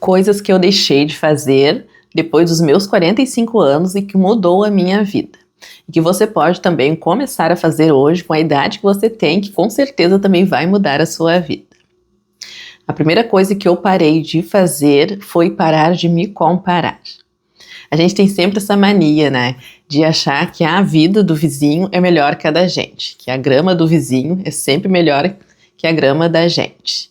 Coisas que eu deixei de fazer depois dos meus 45 anos e que mudou a minha vida. E que você pode também começar a fazer hoje com a idade que você tem, que com certeza também vai mudar a sua vida. A primeira coisa que eu parei de fazer foi parar de me comparar. A gente tem sempre essa mania, né, de achar que a vida do vizinho é melhor que a da gente, que a grama do vizinho é sempre melhor que a grama da gente.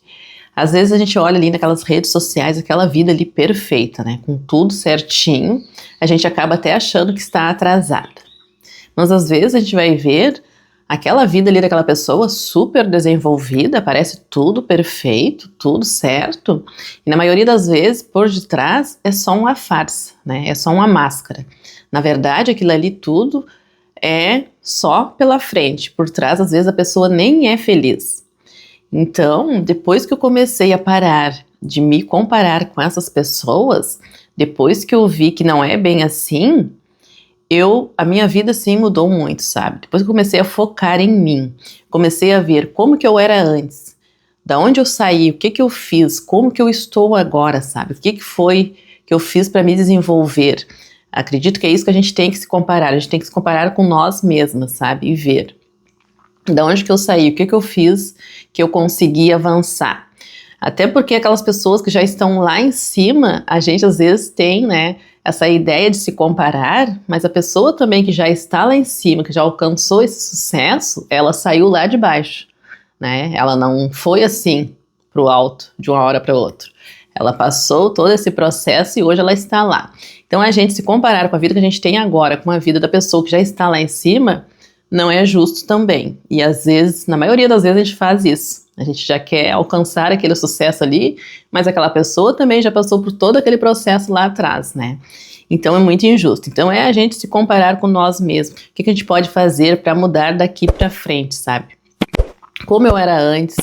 Às vezes a gente olha ali naquelas redes sociais, aquela vida ali perfeita, né, com tudo certinho, a gente acaba até achando que está atrasada. Mas às vezes a gente vai ver aquela vida ali daquela pessoa super desenvolvida, parece tudo perfeito, tudo certo, e na maioria das vezes, por detrás, é só uma farsa, né? É só uma máscara. Na verdade, aquilo ali tudo é só pela frente, por trás, às vezes, a pessoa nem é feliz. Então, depois que eu comecei a parar de me comparar com essas pessoas, depois que eu vi que não é bem assim, a minha vida sim mudou muito, sabe? Depois que eu comecei a focar em mim, comecei a ver como que eu era antes, da onde eu saí, o que que eu fiz, como que eu estou agora, sabe? O que que foi que eu fiz para me desenvolver. Acredito que é isso que a gente tem que se comparar, a gente tem que se comparar com nós mesmas, sabe? E ver da onde que eu saí, o que que eu fiz que eu consegui avançar. Até porque aquelas pessoas que já estão lá em cima, a gente às vezes tem, né, essa ideia de se comparar, mas a pessoa também que já está lá em cima, que já alcançou esse sucesso, ela saiu lá de baixo, né? Ela não foi assim pro alto de uma hora para outra. Ela passou todo esse processo e hoje ela está lá. Então a gente se comparar com a vida que a gente tem agora, com a vida da pessoa que já está lá em cima, não é justo também. E às vezes, na maioria das vezes a gente faz isso. A gente já quer alcançar aquele sucesso ali, mas aquela pessoa também já passou por todo aquele processo lá atrás, né? Então é muito injusto. Então é a gente se comparar com nós mesmos. O que a gente pode fazer para mudar daqui para frente, sabe? Como eu era antes,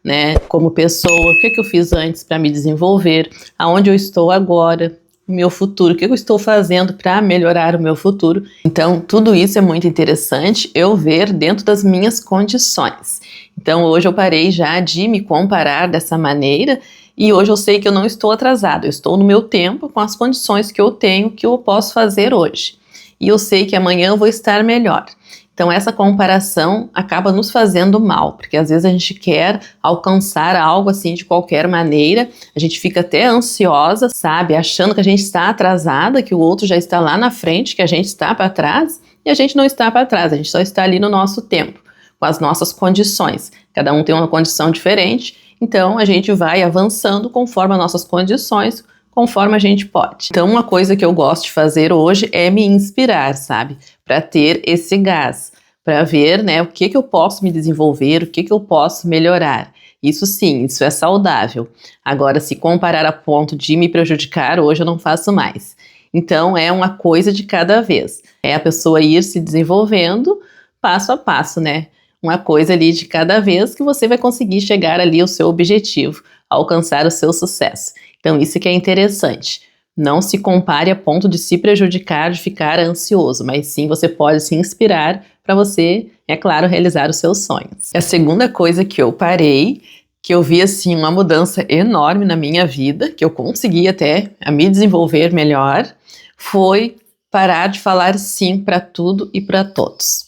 né? Como pessoa, o que eu fiz antes para me desenvolver, aonde eu estou agora, o meu futuro, o que eu estou fazendo para melhorar o meu futuro. Então tudo isso é muito interessante eu ver dentro das minhas condições. Então hoje eu parei já de me comparar dessa maneira e hoje eu sei que eu não estou atrasado, eu estou no meu tempo com as condições que eu tenho, que eu posso fazer hoje. E eu sei que amanhã eu vou estar melhor. Então essa comparação acaba nos fazendo mal, porque às vezes a gente quer alcançar algo assim de qualquer maneira, a gente fica até ansiosa, sabe, achando que a gente está atrasada, que o outro já está lá na frente, que a gente está para trás, e a gente não está para trás, a gente só está ali no nosso tempo, com as nossas condições. Cada um tem uma condição diferente, então a gente vai avançando conforme as nossas condições, conforme a gente pode. Então uma coisa que eu gosto de fazer hoje é me inspirar, sabe? Para ter esse gás, para ver, né, o que eu posso me desenvolver, o que eu posso melhorar. Isso sim, isso é saudável. Agora, se comparar a ponto de me prejudicar, hoje eu não faço mais. Então é uma coisa de cada vez. É a pessoa ir se desenvolvendo passo a passo, né? Uma coisa ali de cada vez que você vai conseguir chegar ali ao seu objetivo, alcançar o seu sucesso. Então isso que é interessante. Não se compare a ponto de se prejudicar, de ficar ansioso, mas sim você pode se inspirar para você, é claro, realizar os seus sonhos. A segunda coisa que eu parei, que eu vi assim uma mudança enorme na minha vida, que eu consegui até a me desenvolver melhor, foi parar de falar sim para tudo e para todos.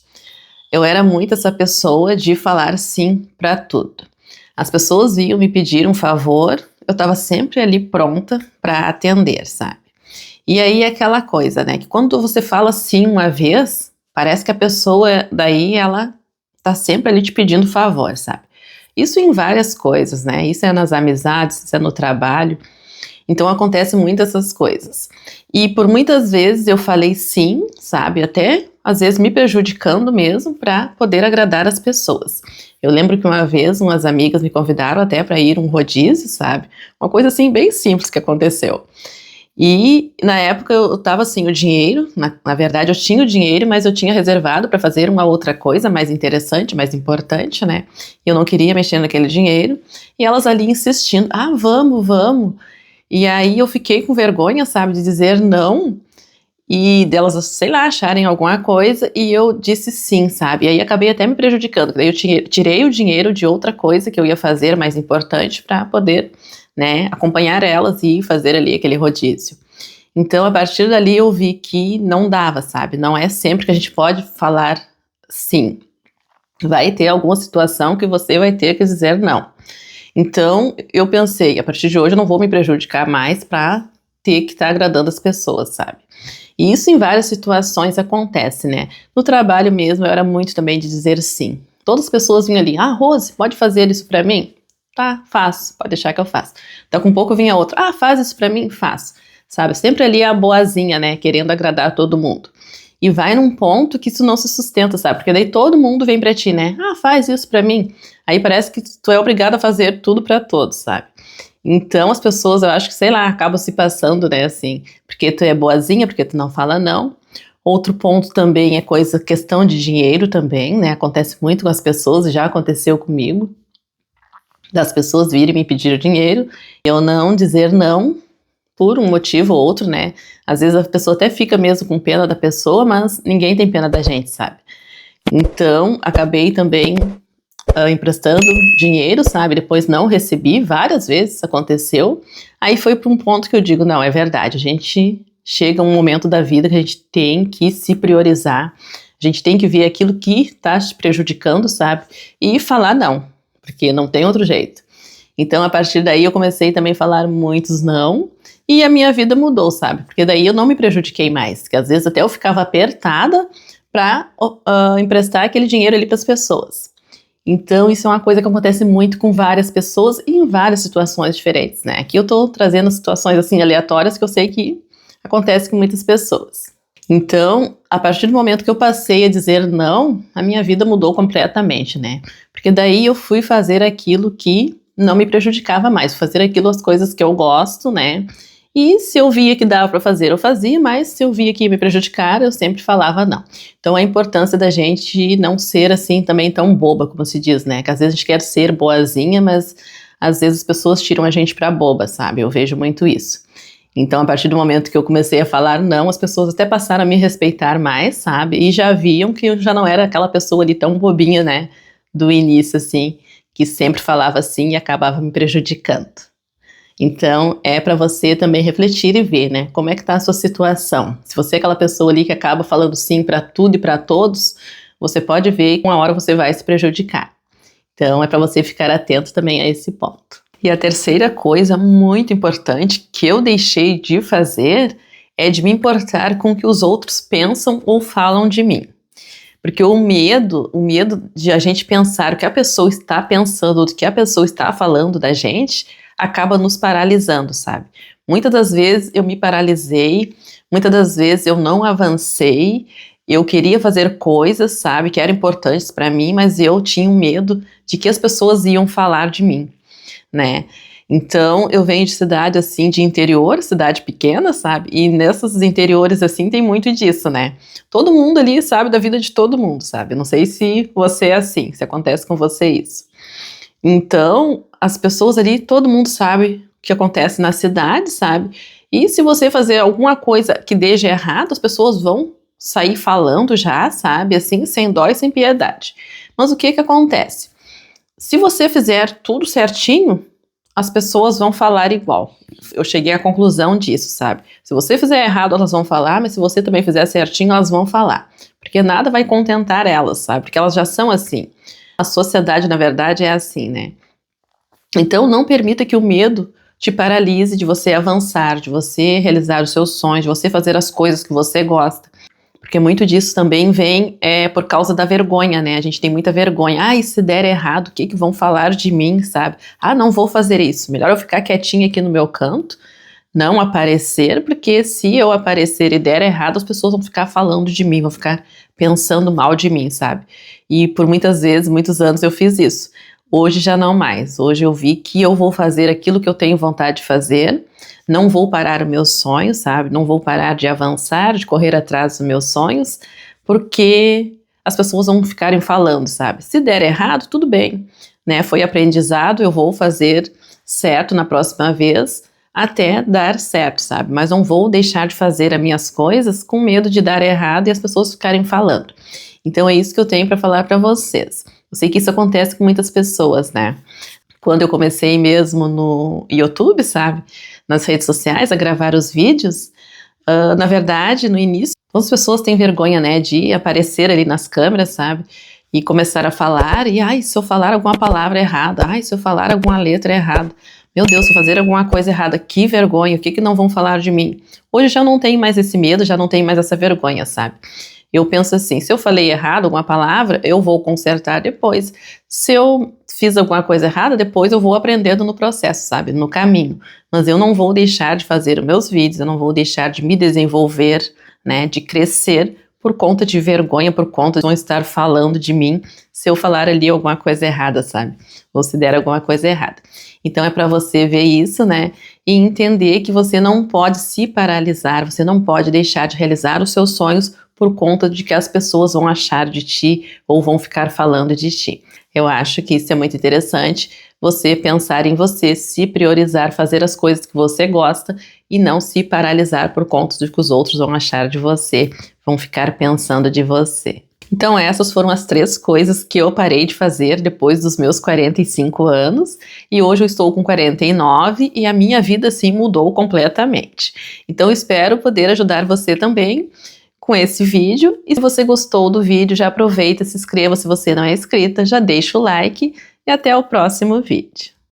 Eu era muito essa pessoa de falar sim para tudo. As pessoas iam me pedir um favor, eu estava sempre ali pronta para atender, sabe? E aí é aquela coisa, né? Que quando você fala sim uma vez, parece que a pessoa daí, ela tá sempre ali te pedindo favor, sabe? Isso em várias coisas, né? Isso é nas amizades, isso é no trabalho. Então acontece muitas essas coisas. E por muitas vezes eu falei sim, sabe? Até às vezes me prejudicando mesmo para poder agradar as pessoas. Eu lembro que uma vez umas amigas me convidaram até para ir um rodízio, sabe? Uma coisa assim bem simples que aconteceu. E na época eu tava sem o dinheiro, na verdade eu tinha o dinheiro, mas eu tinha reservado para fazer uma outra coisa mais interessante, mais importante, né? Eu não queria mexer naquele dinheiro. E elas ali insistindo, vamos, vamos. E aí eu fiquei com vergonha, sabe, de dizer não, e delas, sei lá, acharem alguma coisa, e eu disse sim, sabe, e aí acabei até me prejudicando, daí eu tirei o dinheiro de outra coisa que eu ia fazer mais importante para poder né, acompanhar elas e fazer ali aquele rodízio. Então, a partir dali eu vi que não dava, sabe? Não é sempre que a gente pode falar sim. Vai ter alguma situação que você vai ter que dizer não. Então, eu pensei, a partir de hoje eu não vou me prejudicar mais para ter que estar agradando as pessoas, sabe? E isso em várias situações acontece, né? No trabalho mesmo, eu era muito também de dizer sim. Todas as pessoas vinham ali, Rose, pode fazer isso pra mim? Tá, faço, pode deixar que eu faço. Então, com pouco vinha outra, faz isso pra mim? Faço. Sabe, sempre ali a boazinha, né, querendo agradar todo mundo. E vai num ponto que isso não se sustenta, sabe? Porque daí todo mundo vem pra ti, né? Faz isso pra mim. Aí parece que tu é obrigado a fazer tudo pra todos, sabe? Então as pessoas, eu acho que, sei lá, acabam se passando, né, assim, porque tu é boazinha, porque tu não fala não. Outro ponto também é questão de dinheiro também, né? Acontece muito com as pessoas, já aconteceu comigo, das pessoas virem me pedir dinheiro, eu não dizer não, por um motivo ou outro, né? Às vezes a pessoa até fica mesmo com pena da pessoa, mas ninguém tem pena da gente, sabe? Então, acabei também emprestando dinheiro, sabe? Depois não recebi, várias vezes aconteceu. Aí foi para um ponto que eu digo, não, é verdade, a gente chega um momento da vida que a gente tem que se priorizar, a gente tem que ver aquilo que está te prejudicando, sabe? E falar não, porque não tem outro jeito. Então, a partir daí, eu comecei também a falar muitos não, e a minha vida mudou, sabe? Porque daí eu não me prejudiquei mais, porque às vezes até eu ficava apertada para emprestar aquele dinheiro ali para as pessoas. Então, isso é uma coisa que acontece muito com várias pessoas e em várias situações diferentes, né? Aqui eu tô trazendo situações assim aleatórias que eu sei que acontece com muitas pessoas. Então, a partir do momento que eu passei a dizer não, a minha vida mudou completamente, né? Porque daí eu fui fazer aquilo que não me prejudicava mais, fazer as coisas que eu gosto, né? E se eu via que dava para fazer, eu fazia, mas se eu via que ia me prejudicar, eu sempre falava não. Então, a importância da gente não ser assim também tão boba, como se diz, né? Que às vezes a gente quer ser boazinha, mas às vezes as pessoas tiram a gente para boba, sabe? Eu vejo muito isso. Então, a partir do momento que eu comecei a falar não, as pessoas até passaram a me respeitar mais, sabe? E já viam que eu já não era aquela pessoa ali tão bobinha, né? Do início, assim, que sempre falava sim e acabava me prejudicando. Então, é para você também refletir e ver, né, como é que tá a sua situação. Se você é aquela pessoa ali que acaba falando sim para tudo e para todos, você pode ver que uma hora você vai se prejudicar. Então, é para você ficar atento também a esse ponto. E a terceira coisa muito importante que eu deixei de fazer é de me importar com o que os outros pensam ou falam de mim. Porque o medo de a gente pensar o que a pessoa está pensando, o que a pessoa está falando da gente, acaba nos paralisando, sabe? Muitas das vezes eu me paralisei, muitas das vezes eu não avancei, eu queria fazer coisas, sabe, que eram importantes para mim, mas eu tinha um medo de que as pessoas iam falar de mim, né? Então, eu venho de cidade, assim, de interior, cidade pequena, sabe? E nessas interiores, assim, tem muito disso, né? Todo mundo ali sabe da vida de todo mundo, sabe? Não sei se você é assim, se acontece com você isso. Então, as pessoas ali, todo mundo sabe o que acontece na cidade, sabe? E se você fazer alguma coisa que dê errado, as pessoas vão sair falando já, sabe? Assim, sem dó e sem piedade. Mas o que que acontece? Se você fizer tudo certinho, as pessoas vão falar igual. Eu cheguei à conclusão disso, sabe? Se você fizer errado, elas vão falar, mas se você também fizer certinho, elas vão falar. Porque nada vai contentar elas, sabe? Porque elas já são assim. A sociedade, na verdade, é assim, né? Então, não permita que o medo te paralise de você avançar, de você realizar os seus sonhos, de você fazer as coisas que você gosta. Porque muito disso também vem por causa da vergonha, né? A gente tem muita vergonha. E se der errado, o que que vão falar de mim, sabe? Não vou fazer isso. Melhor eu ficar quietinha aqui no meu canto, não aparecer, porque se eu aparecer e der errado, as pessoas vão ficar falando de mim, vão ficar pensando mal de mim, sabe? E por muitas vezes, muitos anos eu fiz isso. Hoje já não mais. Hoje eu vi que eu vou fazer aquilo que eu tenho vontade de fazer, não vou parar os meus sonhos, sabe? Não vou parar de avançar, de correr atrás dos meus sonhos, porque as pessoas vão ficarem falando, sabe? Se der errado, tudo bem, né? Foi aprendizado, eu vou fazer certo na próxima vez, até dar certo, sabe? Mas não vou deixar de fazer as minhas coisas com medo de dar errado e as pessoas ficarem falando. Então é isso que eu tenho para falar para vocês. Eu sei que isso acontece com muitas pessoas, né? quando eu comecei mesmo no YouTube, sabe, nas redes sociais, a gravar os vídeos, na verdade, no início, as pessoas têm vergonha, né, de aparecer ali nas câmeras, sabe, e começar a falar, e ai, se eu falar alguma palavra errada, ai, se eu falar alguma letra errada, meu Deus, se eu fazer alguma coisa errada, que vergonha, o que que não vão falar de mim? Hoje já não tenho mais esse medo, já não tenho mais essa vergonha, sabe? Eu penso assim, se eu falei errado alguma palavra, eu vou consertar depois. Se eu fiz alguma coisa errada, depois eu vou aprendendo no processo, sabe? No caminho. Mas eu não vou deixar de fazer os meus vídeos, eu não vou deixar de me desenvolver, né? De crescer por conta de vergonha, por conta de não estar falando de mim se eu falar ali alguma coisa errada, sabe? Ou se der alguma coisa errada. Então é para você ver isso, né? E entender que você não pode se paralisar, você não pode deixar de realizar os seus sonhos por conta de que as pessoas vão achar de ti ou vão ficar falando de ti. Eu acho que isso é muito interessante, você pensar em você, se priorizar, fazer as coisas que você gosta e não se paralisar por conta de que os outros vão achar de você, vão ficar pensando de você. Então essas foram as 3 coisas que eu parei de fazer depois dos meus 45 anos e hoje eu estou com 49 e a minha vida sim mudou completamente. Então espero poder ajudar você também com esse vídeo e se você gostou do vídeo já aproveita, se inscreva se você não é inscrita, já deixa o like e até o próximo vídeo.